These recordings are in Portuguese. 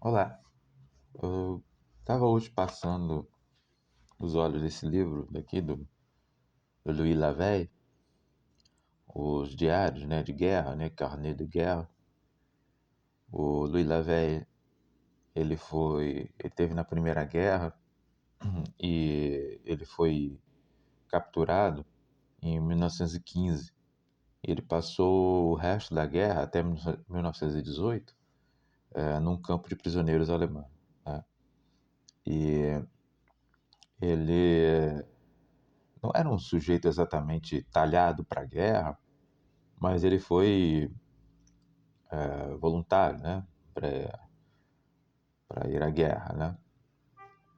Olá, eu estava hoje passando os olhos desse livro daqui do Louis Lavelle, os diários, né, de guerra, né, Carnet de Guerre. O Louis Lavelle, ele teve na Primeira Guerra e ele foi capturado em 1915. Ele passou o resto da guerra até 1918 num campo de prisioneiros alemão, né? E ele não era um sujeito exatamente talhado para a guerra, mas ele foi voluntário, né, para ir à guerra, né?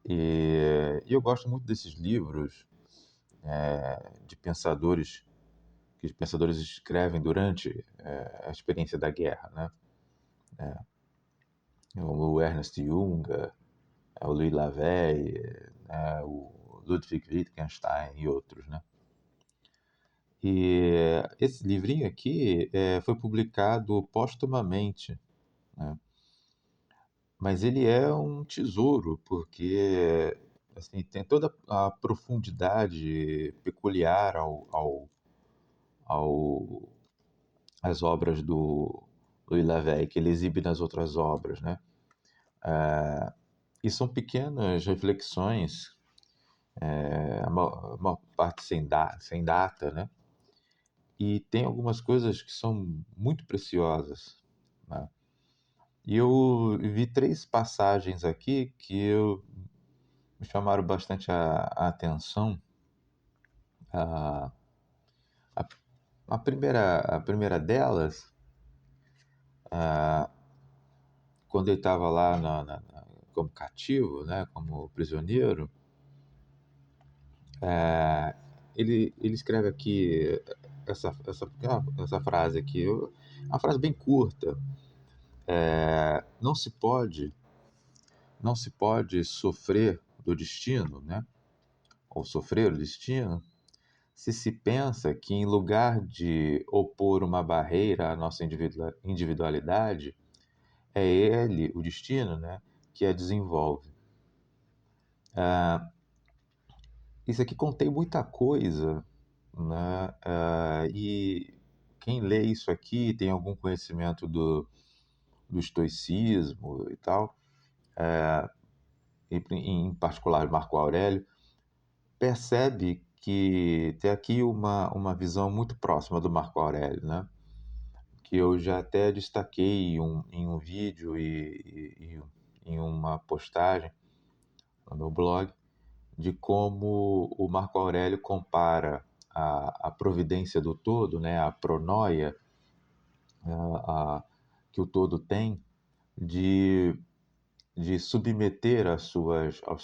E eu gosto muito desses livros de pensadores que os pensadores escrevem durante a experiência da guerra, né? O Ernest Jung, o Louis Lavelle, o Ludwig Wittgenstein e outros, né? E esse livrinho aqui foi publicado póstumamente, né? Mas ele é um tesouro, porque assim, tem toda a profundidade peculiar ao, às obras do Louis Lavelle, que ele exibe nas outras obras, né? E são pequenas reflexões, a maior parte sem data, né? E tem algumas coisas que são muito preciosas, né? E eu vi três passagens aqui me chamaram bastante a atenção. A, a, a primeira delas, quando ele estava lá como cativo, né, como prisioneiro, ele escreve aqui essa frase aqui, uma frase bem curta. Não se pode sofrer do destino, né, ou sofrer o destino, se pensa que, em lugar de opor uma barreira à nossa individualidade, é ele, o destino, né, que a desenvolve. Isso aqui contém muita coisa, né? E quem lê isso aqui tem algum conhecimento do estoicismo e tal, em particular Marco Aurélio, percebe que tem aqui uma visão muito próxima do Marco Aurélio, né? Que eu já até destaquei em um vídeo e em uma postagem no meu blog, de como o Marco Aurélio compara a providência do todo, né, a pronoia que o todo tem, de, de submeter aos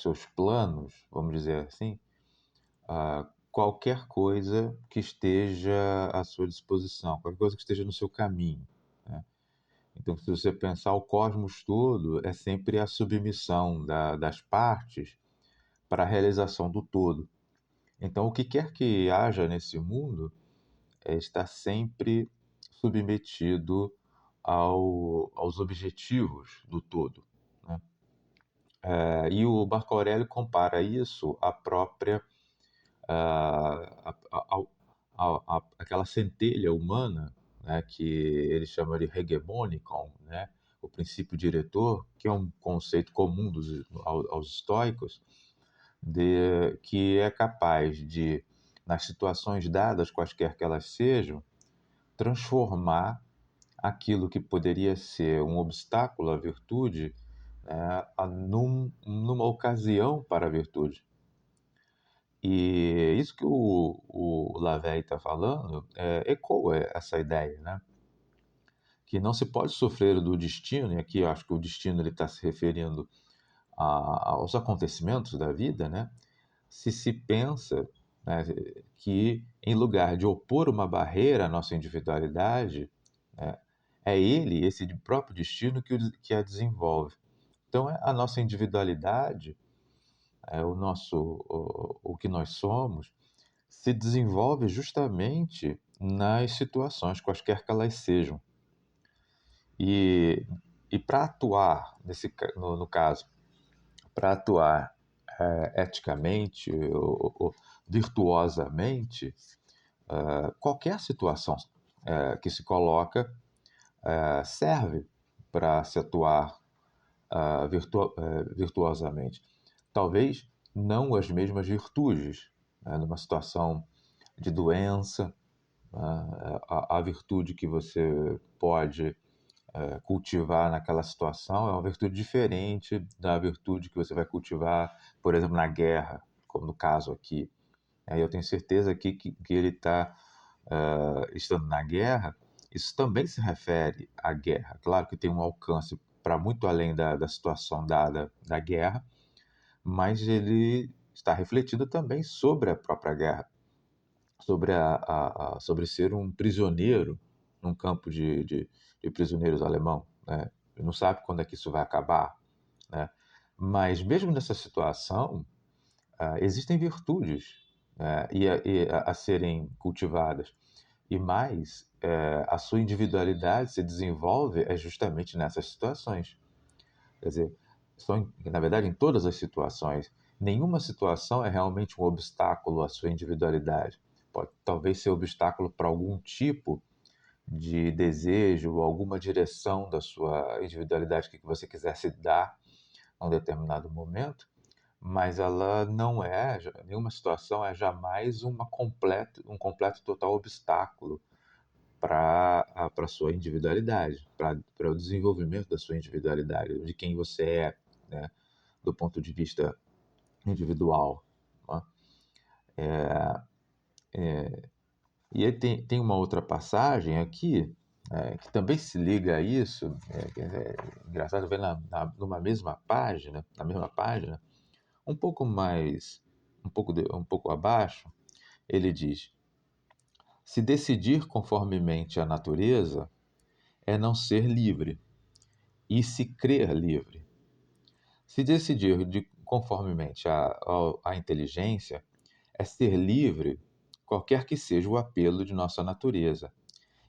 seus planos, vamos dizer assim, qualquer coisa que esteja à sua disposição, qualquer coisa que esteja no seu caminho, né? Então, se você pensar, o cosmos todo é sempre a submissão das partes para a realização do todo. Então, o que quer que haja nesse mundo está sempre submetido aos objetivos do todo, né? E o Marco Aurélio compara isso à própria aquela centelha humana, né, que ele chama de hegemonikon, né, o princípio diretor, que é um conceito comum aos estoicos, que é capaz de, nas situações dadas, quaisquer que elas sejam, transformar aquilo que poderia ser um obstáculo à virtude, né, numa ocasião para a virtude. E isso que o Lavey está falando ecoa essa ideia, né? Que não se pode sofrer do destino, e aqui eu acho que o destino ele está se referindo aos acontecimentos da vida, né? Se pensa, né, que, em lugar de opor uma barreira à nossa individualidade, né, é ele, esse próprio destino, que a desenvolve. Então, a nossa individualidade, o que nós somos, se desenvolve justamente nas situações, quaisquer que elas sejam. E E para atuar, no caso, para atuar eticamente ou virtuosamente, qualquer situação que se coloca serve para se atuar virtuosamente. Talvez não as mesmas virtudes, né? Numa situação de doença, a virtude que você pode cultivar naquela situação é uma virtude diferente da virtude que você vai cultivar, por exemplo, na guerra, como no caso aqui. Aí eu tenho certeza aqui que ele está estando na guerra. Isso também se refere à guerra. Claro que tem um alcance para muito além da situação dada da guerra, mas ele está refletido também sobre a própria guerra, sobre, sobre ser um prisioneiro num campo de prisioneiros alemão. Né? Ele não sabe quando é que isso vai acabar. Né? Mas mesmo nessa situação, existem virtudes a serem cultivadas. E mais, a sua individualidade se desenvolve justamente nessas situações. Quer dizer, na verdade, em todas as situações, nenhuma situação é realmente um obstáculo à sua individualidade. Pode talvez ser obstáculo para algum tipo de desejo ou alguma direção da sua individualidade que você quisesse dar a um determinado momento, mas ela não é, nenhuma situação é jamais um completo total obstáculo para a sua individualidade, para o desenvolvimento da sua individualidade, de quem você é, né, do ponto de vista individual. Né? E aí tem uma outra passagem aqui que também se liga a isso, engraçado ver numa mesma página, na mesma página, um pouco mais, um pouco abaixo, ele diz: se decidir conformemente à natureza é não ser livre, e se crer livre. Se decidir conformemente à inteligência é ser livre, qualquer que seja o apelo de nossa natureza.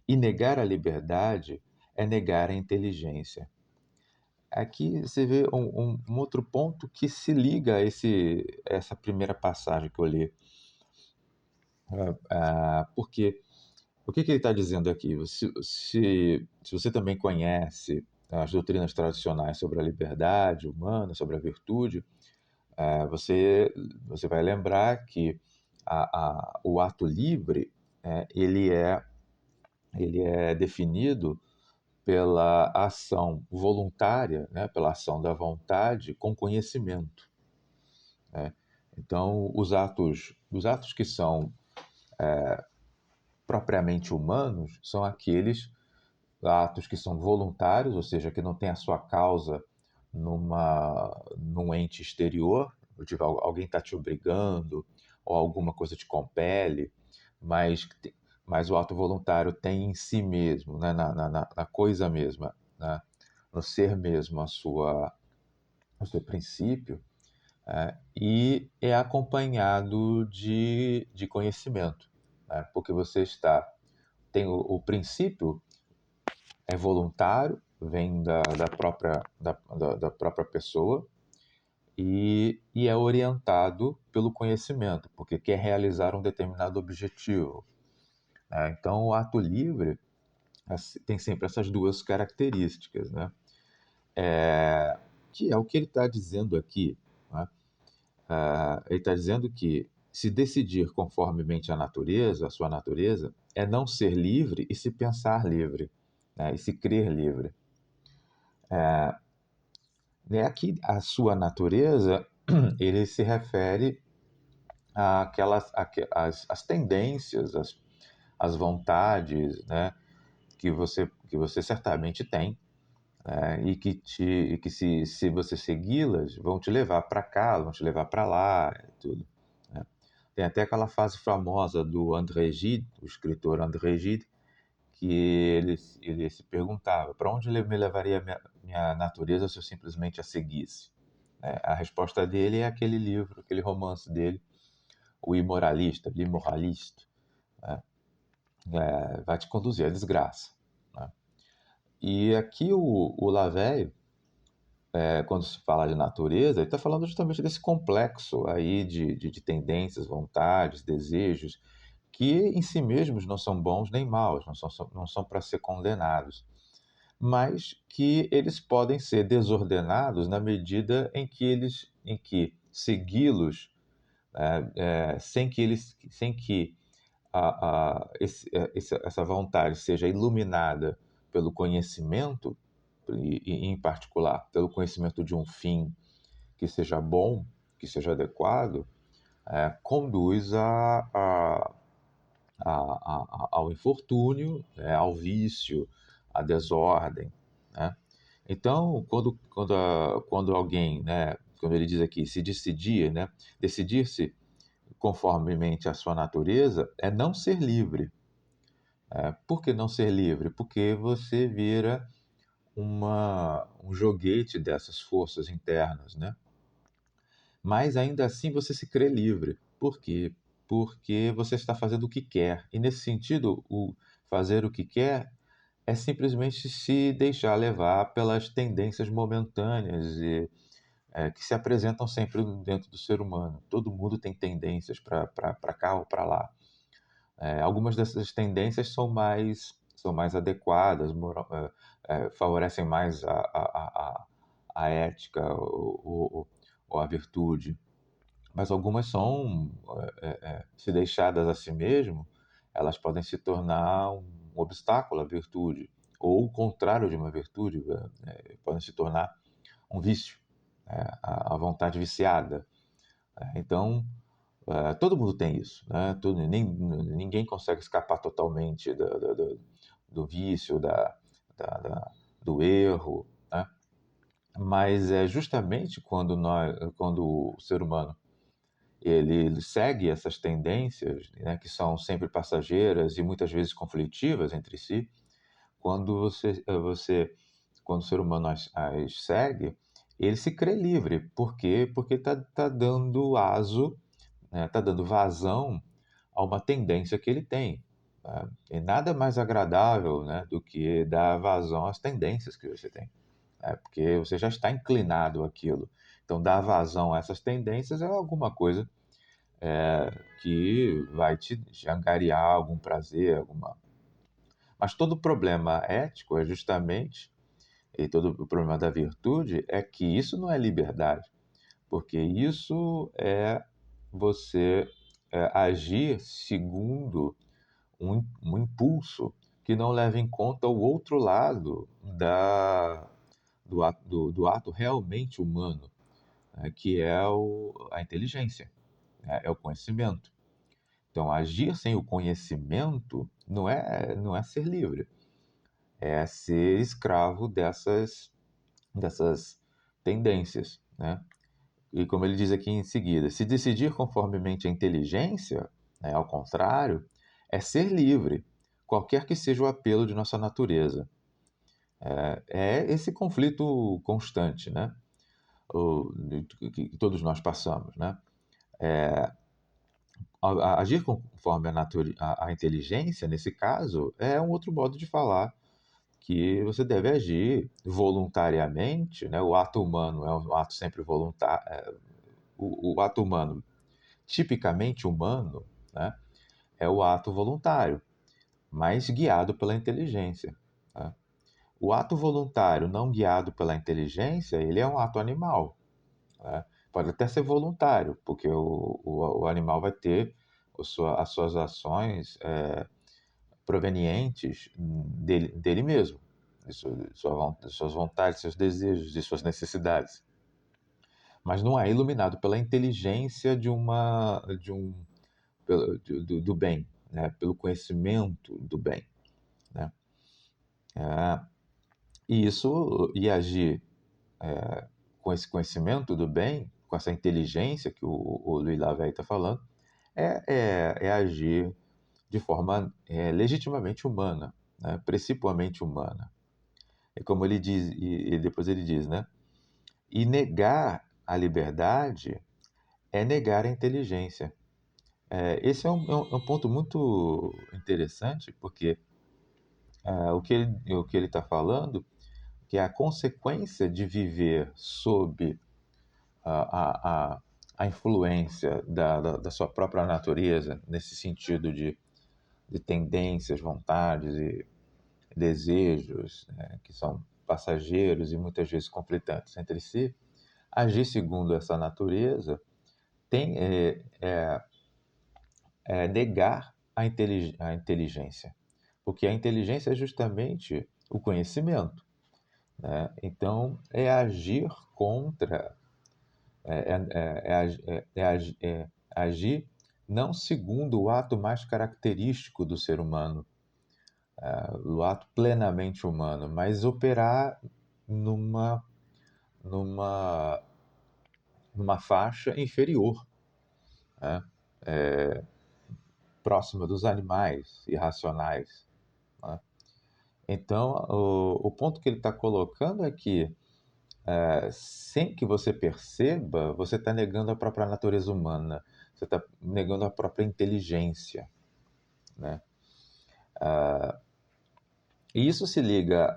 E negar a liberdade é negar a inteligência. Aqui você vê um outro ponto que se liga a essa primeira passagem que eu li. Porque o que ele está dizendo aqui? Se você também conhece as doutrinas tradicionais sobre a liberdade humana, sobre a virtude, você vai lembrar que o ato livre ele é definido pela ação voluntária, né, pela ação da vontade com conhecimento. Né? Então, os atos que são propriamente humanos são aqueles atos que são voluntários, ou seja, que não tem a sua causa num ente exterior, tipo, alguém está te obrigando ou alguma coisa te compele, mas, mas o ato voluntário tem em si mesmo, né, na coisa mesma, né, no ser mesmo o seu princípio, e é acompanhado de conhecimento, né, porque tem o princípio é voluntário, vem da própria pessoa e é orientado pelo conhecimento, porque quer realizar um determinado objetivo. Né? Então, o ato livre tem sempre essas duas características, né? Que é o que ele está dizendo aqui. Né? Ele está dizendo que se decidir conformemente à natureza, a sua natureza, é não ser livre e se pensar livre, né? E se crer livre. Aqui, a sua natureza, ele se refere às tendências, às vontades, né, que você certamente tem, e que se você segui-las, vão te levar para cá, vão te levar para lá, tudo. Né? Tem até aquela frase famosa do André Gide, o escritor André Gide, que ele se perguntava: para onde me levaria minha natureza se eu simplesmente a seguisse? A resposta dele é aquele livro, aquele romance dele, O Imoralista, L'Immoraliste, vai te conduzir à desgraça. Né? E aqui o Lavey, quando se fala de natureza, ele está falando justamente desse complexo aí de tendências, vontades, desejos, que em si mesmos não são bons nem maus, não são para ser condenados, mas que eles podem ser desordenados na medida em que segui-los, sem que essa vontade seja iluminada pelo conhecimento, e, em particular, pelo conhecimento de um fim que seja bom, que seja adequado, conduz ao infortúnio, né, ao vício, à desordem, né? Então, quando alguém, né, quando ele diz aqui, se decidir, né, decidir-se conformemente à sua natureza, é não ser livre. Por que não ser livre? Porque você vira um joguete dessas forças internas, né? Mas ainda assim você se crê livre. Por quê? Porque você está fazendo o que quer. E nesse sentido, o fazer o que quer é simplesmente se deixar levar pelas tendências momentâneas que se apresentam sempre dentro do ser humano. Todo mundo tem tendências para cá ou para lá. Algumas dessas tendências são mais adequadas, favorecem mais a ética ou a virtude, mas algumas são, se deixadas a si mesmo, elas podem se tornar um obstáculo à virtude, ou o contrário de uma virtude, podem se tornar um vício, a vontade viciada. Então, todo mundo tem isso, né? Ninguém consegue escapar totalmente do vício, do erro, né? Mas é justamente quando o ser humano ele segue essas tendências, né, que são sempre passageiras e muitas vezes conflitivas entre si, quando o ser humano as segue, ele se crê livre. Por quê? Porque está dando aso, né, tá dando vazão a uma tendência que ele tem, né? E nada mais agradável, né, do que dar vazão às tendências que você tem, né? Porque você já está inclinado àquilo. Então, dar vazão a essas tendências é alguma coisa que vai te angariar algum prazer, alguma. Mas todo problema ético é justamente, e todo o problema da virtude é que isso não é liberdade, porque isso é você agir segundo um impulso que não leva em conta o outro lado do ato realmente humano, né, que é a inteligência, né, é o conhecimento. Então, agir sem o conhecimento não é ser livre, é ser escravo dessas tendências, né? E como ele diz aqui em seguida, se decidir conformemente a inteligência, né, ao contrário, é ser livre, qualquer que seja o apelo de nossa natureza. É esse conflito constante, né? Que todos nós passamos, né? Agir conforme a inteligência, nesse caso, é um outro modo de falar que você deve agir voluntariamente, né? O ato humano é um ato sempre voluntário. O ato humano, tipicamente humano, né? É o ato voluntário, mas guiado pela inteligência, né? O ato voluntário não guiado pela inteligência, ele é um ato animal, né? Pode até ser voluntário, porque o animal vai ter as suas ações provenientes dele mesmo, de suas vontades, seus desejos, de suas necessidades. Mas não é iluminado pela inteligência do bem, né? Pelo conhecimento do bem, né? E agir com esse conhecimento do bem, com essa inteligência que o Louis Lavey está falando, é agir de forma legitimamente humana, né? Principalmente humana. É como ele diz, e depois ele diz, né? E negar a liberdade é negar a inteligência. Esse é um ponto muito interessante, porque o que ele está falando, que é a consequência de viver sob a, a, a influência da sua própria natureza, nesse sentido de tendências, vontades e desejos, né, que são passageiros e muitas vezes conflitantes entre si, agir segundo essa natureza tem, negar a inteligência, porque a inteligência é justamente o conhecimento, né? Então, é agir contra, agir não segundo o ato mais característico do ser humano, o ato plenamente humano, mas operar numa, numa, numa faixa inferior, né? Próxima dos animais irracionais, né? Então, o ponto que ele está colocando é que, sem que você perceba, você está negando a própria natureza humana, você está negando a própria inteligência, né? E isso se liga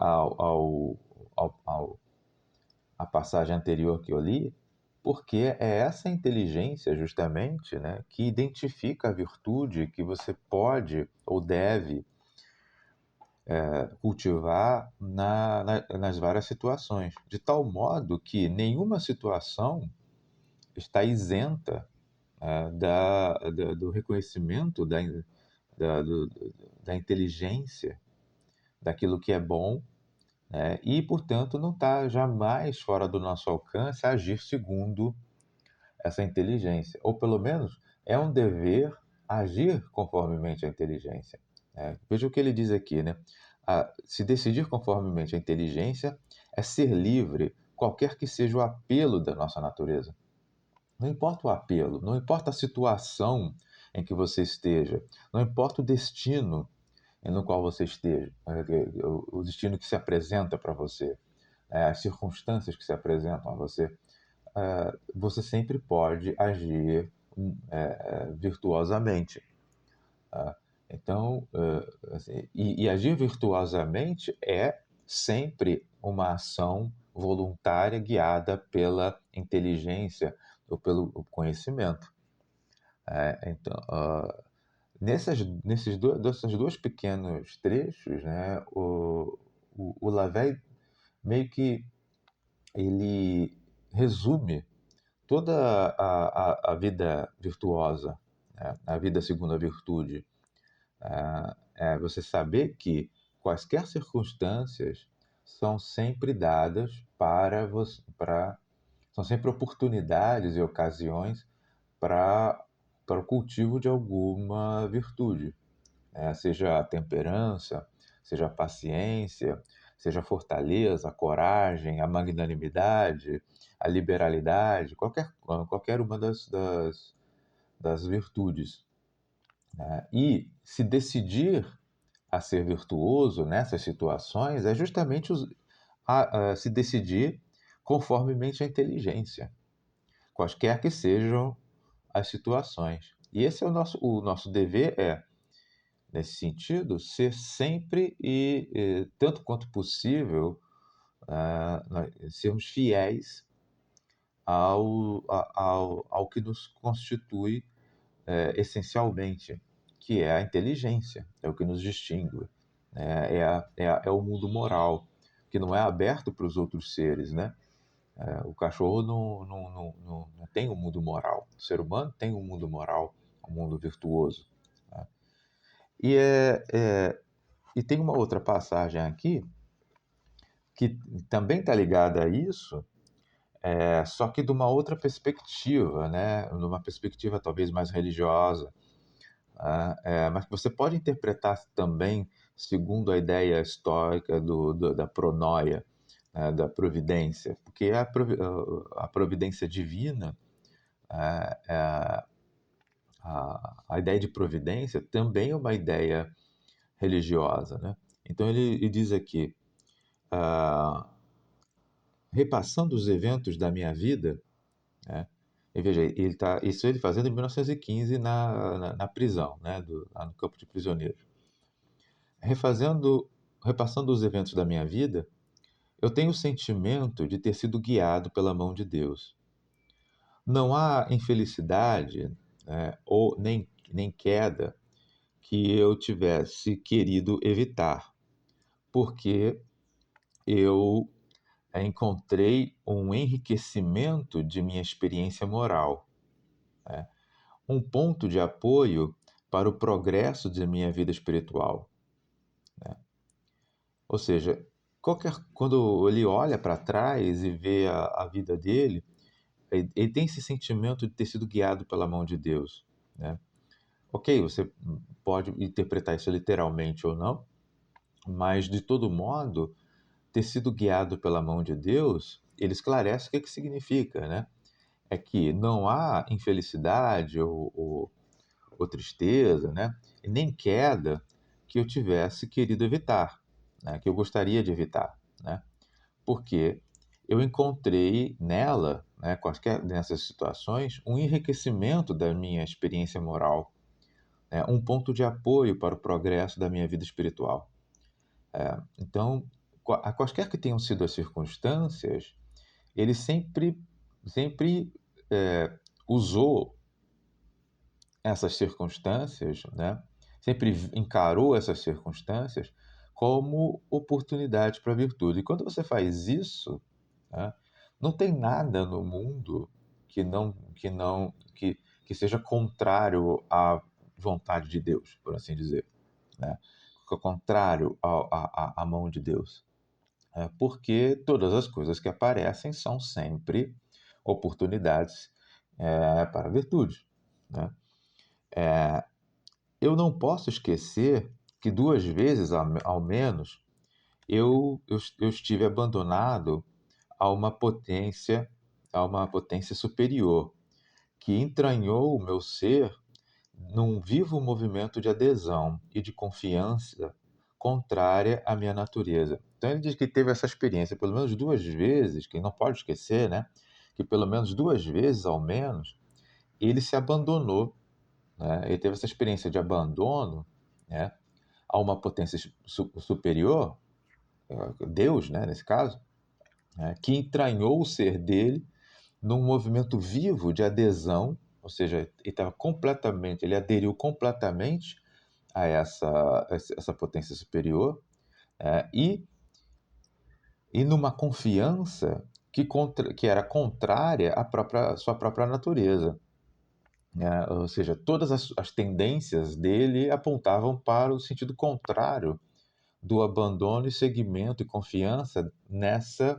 à passagem anterior que eu li, porque é essa inteligência, justamente, né, que identifica a virtude que você pode ou deve cultivar nas várias situações, de tal modo que nenhuma situação está isenta, do reconhecimento da, do- da inteligência, daquilo que é bom, né? E, portanto, não está jamais fora do nosso alcance agir segundo essa inteligência, ou pelo menos é um dever agir conformemente à inteligência, né? Veja o que ele diz aqui, né? Se decidir conformemente à inteligência é ser livre, qualquer que seja o apelo da nossa natureza. Não importa o apelo, não importa a situação em que você esteja, não importa o destino no qual você esteja, o destino que se apresenta para você, as circunstâncias que se apresentam a você, você sempre pode agir virtuosamente. Tá? Então, assim, e agir virtuosamente é sempre uma ação voluntária guiada pela inteligência ou pelo conhecimento. Então, desses dois pequenos trechos, né, o Lavey meio que ele resume toda a vida virtuosa, né, a vida segundo a virtude. É você saber que quaisquer circunstâncias são sempre dadas para você, são sempre oportunidades e ocasiões para, para o cultivo de alguma virtude, né? Seja a temperança, seja a paciência, seja a fortaleza, a coragem, a magnanimidade, a liberalidade, qualquer uma das virtudes, né? E se decidir a ser virtuoso nessas situações é justamente se decidir conformemente à inteligência, quaisquer que sejam as situações. E esse é o nosso dever nesse sentido, ser sempre tanto quanto possível, sermos fiéis ao que nos constitui essencialmente, que é a inteligência, é o que nos distingue, né? É o mundo moral, que não é aberto para os outros seres, né? O cachorro não tem um mundo moral, o ser humano tem um mundo moral, um mundo virtuoso, né? E, e tem uma outra passagem aqui que também está ligada a isso, só que de uma outra perspectiva, né? Numa perspectiva talvez mais religiosa, mas que você pode interpretar também segundo a ideia estoica da pronoia, né, da providência, porque a providência divina, é, é, a ideia de providência também é uma ideia religiosa, né? Então ele diz aqui, ah, repassando os eventos da minha vida, né? E veja, isso ele fazendo em 1915 na prisão, né? Lá no campo de prisioneiros. Refazendo repassando os eventos da minha vida, eu tenho o sentimento de ter sido guiado pela mão de Deus. Não há infelicidade, ou nem queda que eu tivesse querido evitar, porque eu encontrei um enriquecimento de minha experiência moral, um ponto de apoio para o progresso de minha vida espiritual. Ou seja, quando ele olha para trás e vê a vida dele, ele tem esse sentimento de ter sido guiado pela mão de Deus, né? Ok, você pode interpretar isso literalmente ou não, mas de todo modo, ter sido guiado pela mão de Deus, ele esclarece o que significa, né? É que não há infelicidade ou tristeza, né? E nem queda que eu tivesse querido evitar, né? Que eu gostaria de evitar, né? Porque eu encontrei nela, né, quaisquer dessas situações, um enriquecimento da minha experiência moral, né? Um ponto de apoio para o progresso da minha vida espiritual. Então, a quaisquer que tenham sido as circunstâncias, ele sempre usou essas circunstâncias, né? Sempre encarou essas circunstâncias como oportunidade para a virtude. E quando você faz isso, né, não tem nada no mundo que seja contrário à vontade de Deus, por assim dizer, né? Contrário à mão de Deus. Porque todas as coisas que aparecem são sempre oportunidades para a virtude, né? Eu não posso esquecer que duas vezes, ao menos, eu estive abandonado a uma potência, a uma potência superior, que entranhou o meu ser num vivo movimento de adesão e de confiança contrária à minha natureza. Então ele diz que teve essa experiência pelo menos duas vezes, que não pode esquecer, né? Que pelo menos duas vezes, ao menos, ele se abandonou, né? Ele teve essa experiência de abandono, né, a uma potência superior, Deus, né, nesse caso, né, que entranhou o ser dele num movimento vivo de adesão, ou seja, ele aderiu completamente a essa potência superior, é, e, e numa confiança que era contrária à sua própria natureza. Ou seja, todas as tendências dele apontavam para o sentido contrário do abandono e seguimento e confiança nesse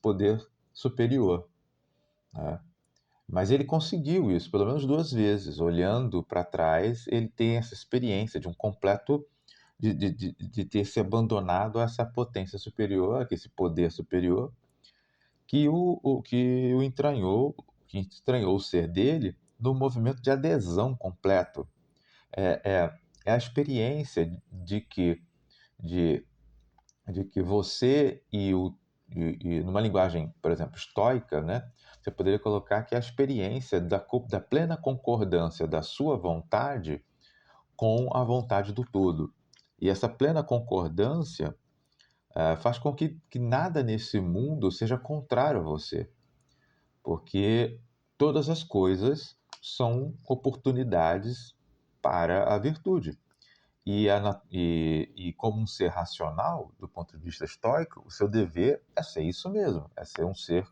poder superior, né? Mas ele conseguiu isso pelo menos duas vezes. Olhando para trás, ele tem essa experiência de um completo de ter se abandonado a essa potência superior, a esse poder superior, que entranhou o ser dele num movimento de adesão completo. É, é, é a experiência de, de que você e numa linguagem, por exemplo, estoica, né? Você poderia colocar que é a experiência da plena concordância da sua vontade com a vontade do todo. E essa plena concordância faz com que nada nesse mundo seja contrário a você, porque todas as coisas são oportunidades para a virtude. E como um ser racional, do ponto de vista estoico, o seu dever é ser isso mesmo, é ser um ser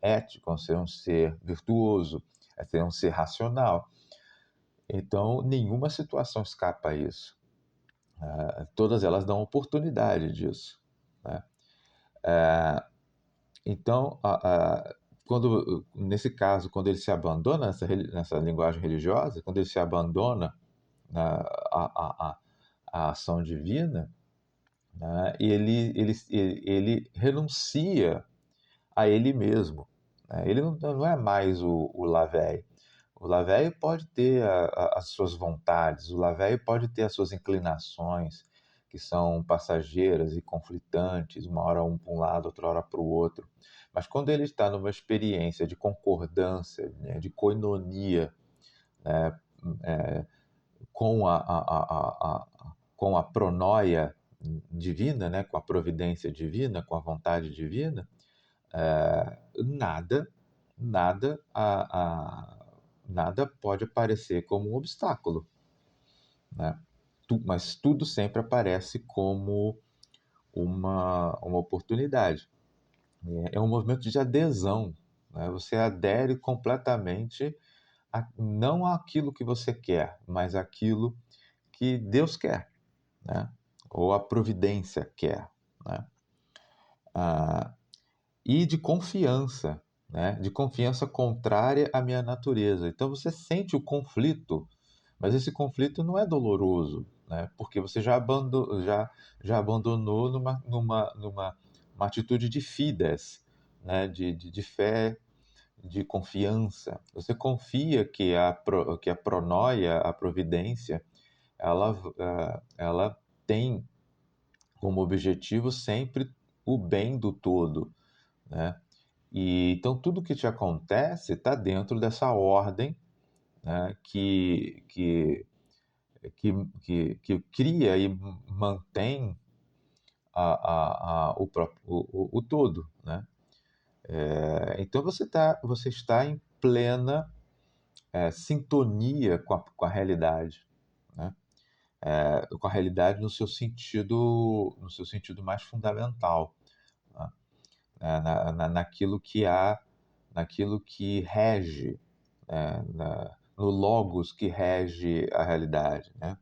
ético, é ser um ser virtuoso, é ser um ser racional. Então, nenhuma situação escapa a isso. Todas elas dão oportunidade disso, né? Então, nesse caso, quando ele se abandona nessa linguagem religiosa, quando ele se abandona na, a ação divina, né, ele renuncia a ele mesmo, né? Ele não é mais o Lavey. O Lavey pode ter as suas vontades, o Lavey pode ter as suas inclinações, que são passageiras e conflitantes, uma hora um para um lado, outra hora para o outro. Mas quando ele está numa experiência de concordância, né, de koinonia, né, com com a pronóia divina, né, com a providência divina, com a vontade divina, nada, nada, nada pode aparecer como um obstáculo, né? Mas tudo sempre aparece como uma oportunidade. É um movimento de adesão, né? Você adere completamente, não àquilo que você quer, mas àquilo que Deus quer, né? Ou a providência quer, né? Ah, e de confiança, né? De confiança contrária à minha natureza. Então você sente o conflito, mas esse conflito não é doloroso, né? Porque você já abandonou numa uma atitude de fides, né? De fé, de confiança. Você confia que a pronóia, a providência, ela tem como objetivo sempre o bem do todo, né? E então tudo que te acontece está dentro dessa ordem, né, que cria e mantém o todo, né? Então você está em plena sintonia com a realidade, né? Com a realidade no seu sentido mais fundamental, né? Naquilo que rege, no logos que rege a realidade, né?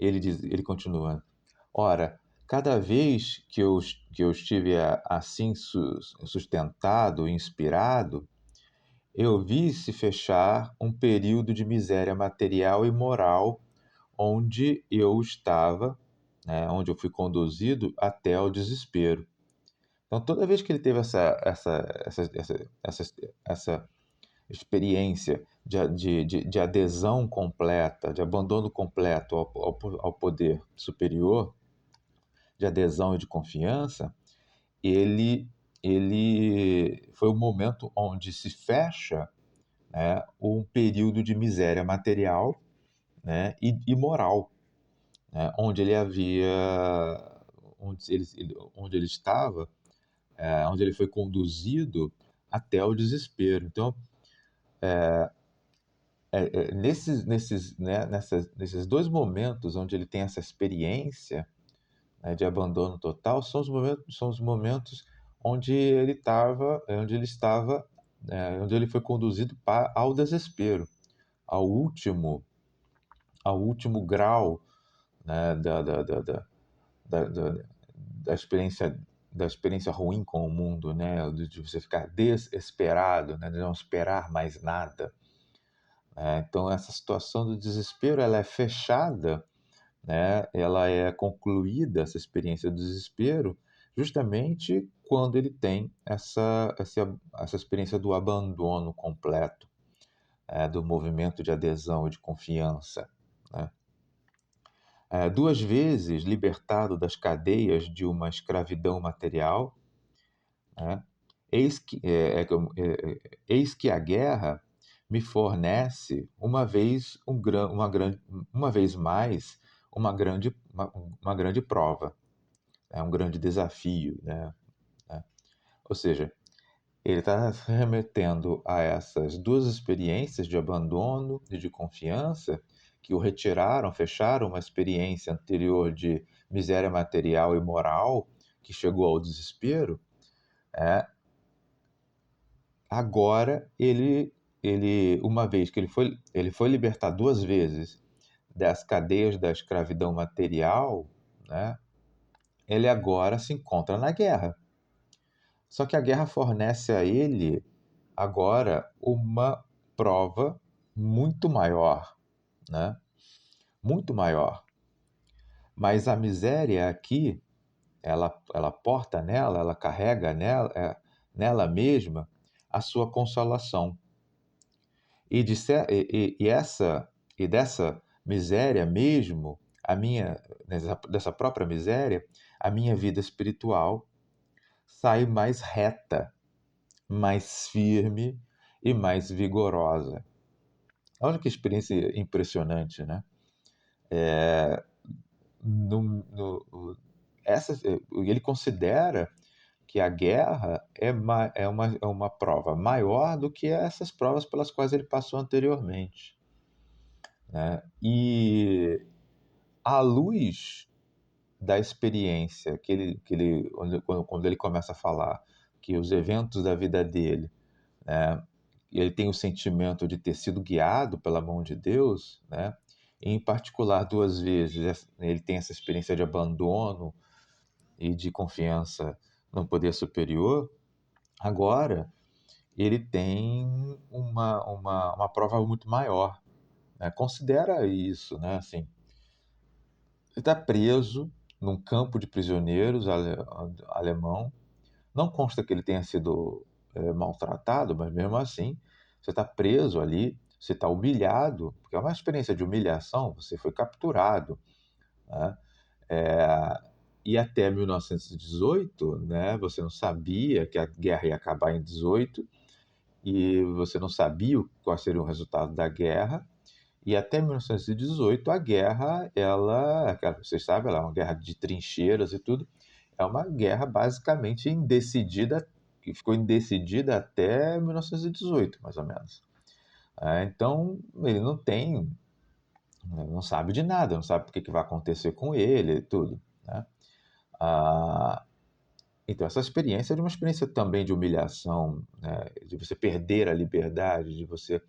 Ele continua: ora, cada vez que eu estive assim sustentado, inspirado, eu vi se fechar um período de miséria material e moral onde eu estava, né, onde eu fui conduzido até ao desespero. Então, toda vez que ele teve essa experiência de adesão completa, de abandono completo ao poder superior, de adesão e de confiança, ele, ele foi o momento onde se fecha, né, um período de miséria material, né, e moral, né, onde ele estava, onde ele foi conduzido até o desespero. Então, nesses dois momentos onde ele tem essa experiência, né, de abandono total, são os momentos onde ele estava, onde ele foi conduzido ao desespero, ao último, ao último grau, né, da experiência ruim com o mundo, né, de você ficar desesperado, né, de não esperar mais nada. Então essa situação do desespero ela é fechada, né? Ela é concluída, essa experiência do desespero, justamente quando ele tem essa experiência do abandono completo, do movimento de adesão e de confiança, né? Duas vezes libertado das cadeias de uma escravidão material, né? Eis que a guerra me fornece uma vez mais uma grande prova, um grande desafio, né? Ou seja, ele está se remetendo a essas duas experiências de abandono e de confiança que o retiraram, fecharam uma experiência anterior de miséria material e moral que chegou ao desespero. Agora uma vez que ele foi libertar duas vezes das cadeias da escravidão material, né? Ele agora se encontra na guerra. Só que a guerra fornece a ele agora uma prova muito maior, né? Muito maior. Mas a miséria aqui, ela porta nela, ela carrega nela mesma a sua consolação. E dessa miséria mesmo, dessa própria miséria, a minha vida espiritual sai mais reta, mais firme e mais vigorosa. Olha que experiência impressionante, né? ele considera que a guerra é uma prova maior do que essas provas pelas quais ele passou anteriormente, né? E à luz da experiência quando ele começa a falar que os eventos da vida dele, né, ele tem o sentimento de ter sido guiado pela mão de Deus, né? Em particular, duas vezes ele tem essa experiência de abandono e de confiança no poder superior. Agora, ele tem uma prova muito maior, né? Considera isso, né? Assim, ele está preso num campo de prisioneiros alemão. Não consta que ele tenha sido maltratado, mas mesmo assim, você está preso ali, você está humilhado, porque é uma experiência de humilhação, você foi capturado, né? É, e até 1918, né, você não sabia que a guerra ia acabar em 18, e você não sabia qual seria o resultado da guerra, e até 1918 a guerra, vocês sabem, ela é uma guerra de trincheiras e tudo, é uma guerra basicamente indecidida, que ficou indecidida até 1918, mais ou menos. Então, ele não sabe de nada, não sabe o que vai acontecer com ele e tudo, né? Ah, então, essa experiência é uma experiência também de humilhação, né? De você perder a liberdade, de você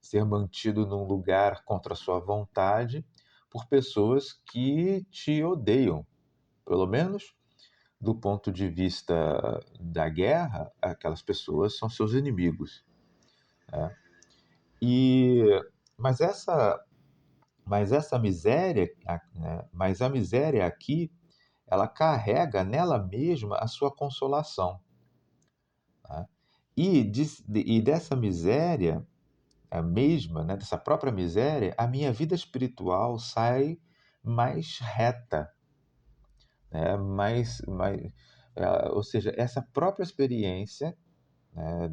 ser mantido num lugar contra a sua vontade por pessoas que te odeiam. Pelo menos do ponto de vista da guerra, aquelas pessoas são seus inimigos, né? E mas essa miséria, né? Mas a miséria aqui, ela carrega nela mesma a sua consolação, tá? E dessa miséria, a mesma, né, dessa própria miséria, a minha vida espiritual sai mais reta, né? Ou seja, essa própria experiência, né,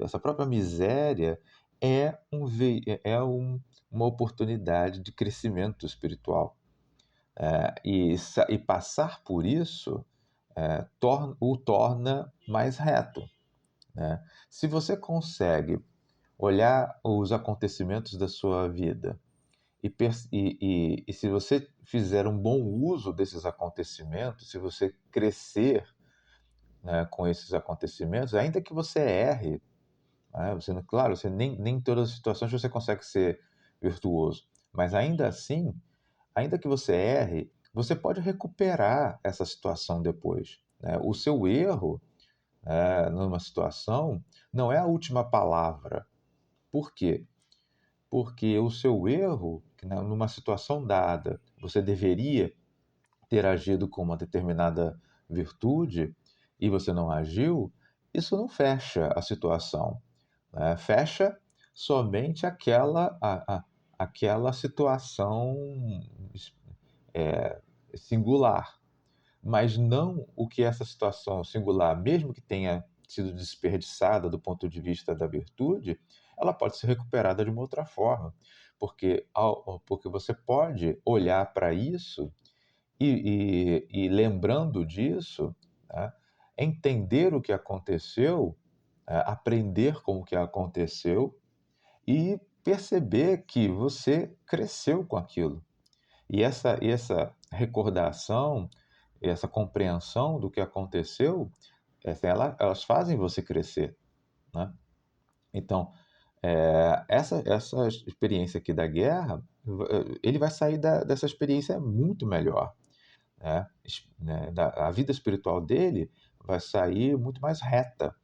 essa própria miséria uma oportunidade de crescimento espiritual. E passar por isso o torna mais reto, né? Se você consegue olhar os acontecimentos da sua vida e se você fizer um bom uso desses acontecimentos, se você crescer, né, com esses acontecimentos, ainda que você erre, né, claro, nem em todas as situações você consegue ser virtuoso, mas ainda assim, ainda que você erre, você pode recuperar essa situação depois, né? O seu erro, numa situação, não é a última palavra. Por quê? Porque o seu erro, que numa situação dada, você deveria ter agido com uma determinada virtude e você não agiu, isso não fecha a situação, né? Fecha somente aquela situação singular, mas não o que essa situação singular, mesmo que tenha sido desperdiçada do ponto de vista da virtude, ela pode ser recuperada de uma outra forma, porque você pode olhar para isso e lembrando disso, né, entender o que aconteceu, aprender com o que aconteceu e perceber que você cresceu com aquilo. E essa recordação, essa compreensão do que aconteceu, elas fazem você crescer, né? Então, essa experiência aqui da guerra, ele vai sair dessa experiência muito melhor, né? A vida espiritual dele vai sair muito mais reta,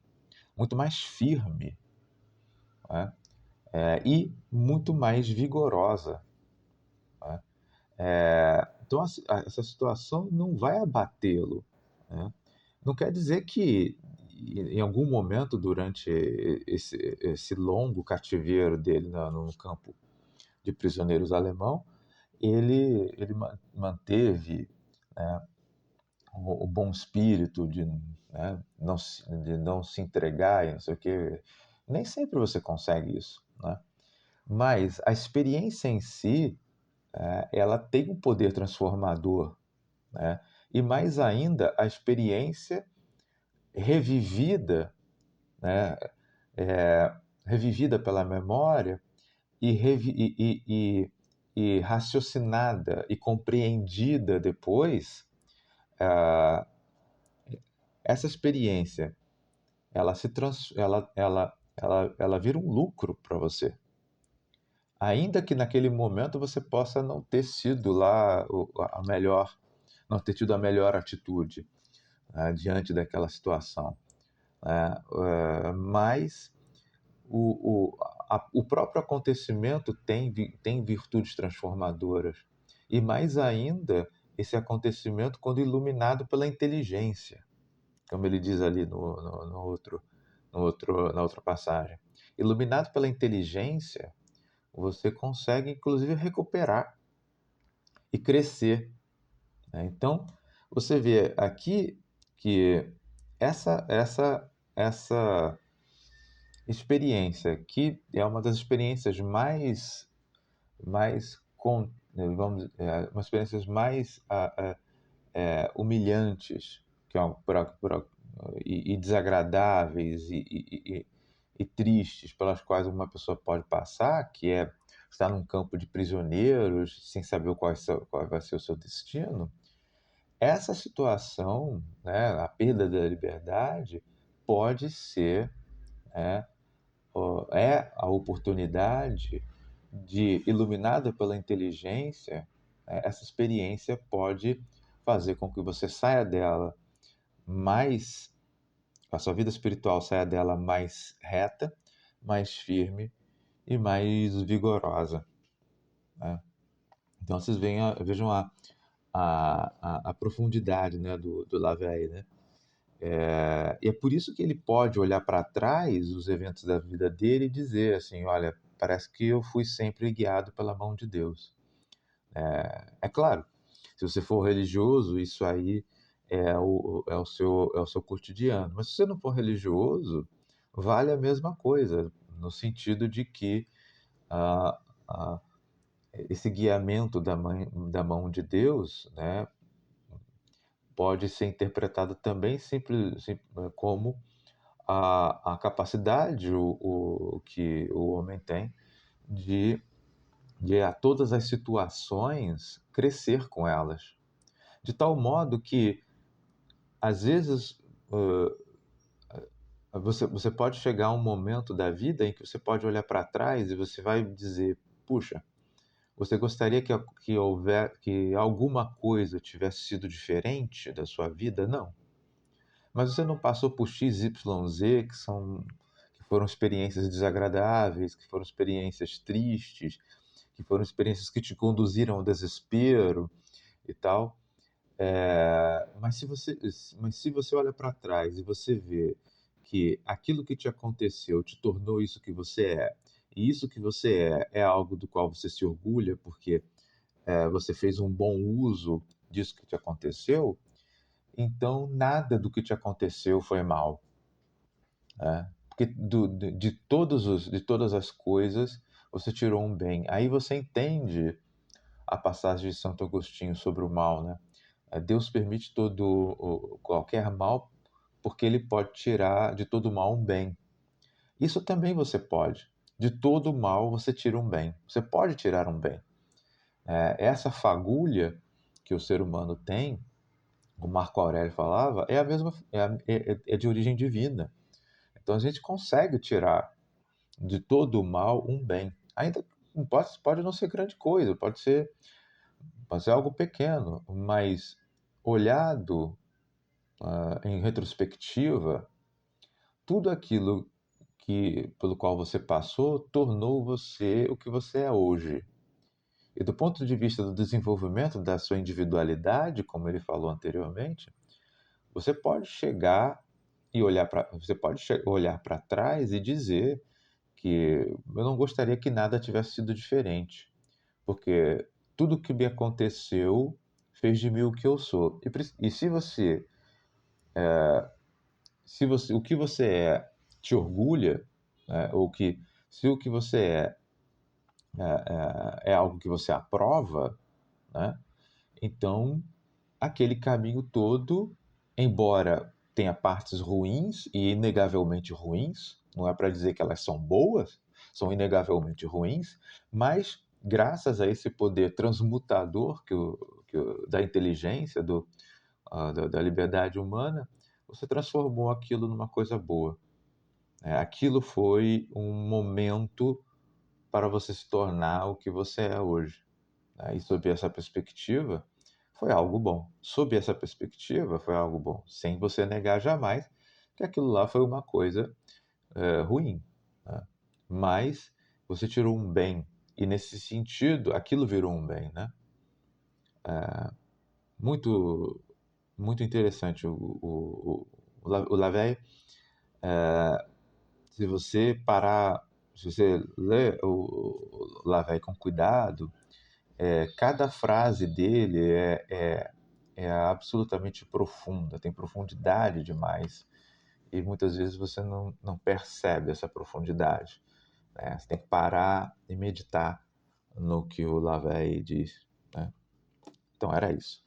muito mais firme, né? E muito mais vigorosa, né? Então, essa situação não vai abatê-lo, né? Não quer dizer que em algum momento durante esse longo cativeiro dele no campo de prisioneiros alemão, ele manteve, né, o bom espírito né, de não se entregar e não sei o quê. Nem sempre você consegue isso, né? Mas a experiência em si, ela tem um poder transformador, né? E mais ainda, a experiência revivida, né? Revivida pela memória e, e raciocinada e compreendida depois, ah, essa experiência ela se trans, ela vira um lucro para você. Ainda que naquele momento você possa não ter sido lá a melhor, não ter tido a melhor atitude, né, diante daquela situação, né, mas o próprio acontecimento tem virtudes transformadoras. E mais ainda, esse acontecimento quando iluminado pela inteligência, como ele diz ali na outra passagem. Iluminado pela inteligência, você consegue, inclusive, recuperar e crescer, né? Então, você vê aqui que essa experiência, que é uma das experiências vamos, umas experiências mais humilhantes que é, e desagradáveis e tristes pelas quais uma pessoa pode passar, que é estar num campo de prisioneiros sem saber qual vai ser o seu destino. Essa situação, né, a perda da liberdade, pode ser, né, é a oportunidade de, iluminada pela inteligência, essa experiência pode fazer com que você saia dela mais, a sua vida espiritual saia dela mais reta, mais firme e mais vigorosa, né? Então vocês vejam a profundidade, né, do Lavey, né? E é por isso que ele pode olhar para trás os eventos da vida dele e dizer assim, olha, parece que eu fui sempre guiado pela mão de Deus. É claro, se você for religioso, isso aí é o seu cotidiano. Mas se você não for religioso, vale a mesma coisa, no sentido de que ah, ah, esse guiamento da mão de Deus, né, pode ser interpretado também como a capacidade que o homem tem de, a todas as situações, crescer com elas. De tal modo que, às vezes, você pode chegar a um momento da vida em que você pode olhar para trás e você vai dizer, puxa, você gostaria que alguma coisa tivesse sido diferente da sua vida? Não. Mas você não passou por X, Y, Z, que foram experiências desagradáveis, que foram experiências tristes, que foram experiências que te conduziram ao desespero e tal. Mas se você olha para trás e você vê que aquilo que te aconteceu te tornou isso que você é, e isso que você é algo do qual você se orgulha, porque você fez um bom uso disso que te aconteceu, então nada do que te aconteceu foi mal, né? Porque de todas as coisas você tirou um bem. Aí você entende a passagem de Santo Agostinho sobre o mal, né? Deus permite qualquer mal porque ele pode tirar de todo mal um bem. Isso também você pode. De todo mal você tira um bem. Você pode tirar um bem. Essa fagulha que o ser humano tem, o Marco Aurélio falava, é a mesma, é de origem divina. Então a gente consegue tirar de todo o mal um bem. Ainda pode não ser grande coisa, pode ser algo pequeno, mas olhado em retrospectiva, tudo aquilo pelo qual você passou tornou você o que você é hoje. E do ponto de vista do desenvolvimento da sua individualidade, como ele falou anteriormente, você pode chegar e olhar para trás e dizer que eu não gostaria que nada tivesse sido diferente, porque tudo que me aconteceu fez de mim o que eu sou. E se você, o que você é te orgulha, né, ou que se o que você é é algo que você aprova, né? Então, aquele caminho todo, embora tenha partes ruins e inegavelmente ruins, não é para dizer que elas são boas, são inegavelmente ruins, mas graças a esse poder transmutador da inteligência, da liberdade humana, você transformou aquilo numa coisa boa. Aquilo foi um momento para você se tornar o que você é hoje. E sob essa perspectiva, foi algo bom. Sob essa perspectiva, foi algo bom, sem você negar jamais que aquilo lá foi uma coisa ruim. Né? Mas você tirou um bem, e nesse sentido, aquilo virou um bem. Né? Muito, muito interessante o Lavey. Se você parar, se você ler o Lavey com cuidado, cada frase dele é absolutamente profunda, tem profundidade demais. E muitas vezes você não percebe essa profundidade. Né? Você tem que parar e meditar no que o Lavey diz. Né? Então era isso.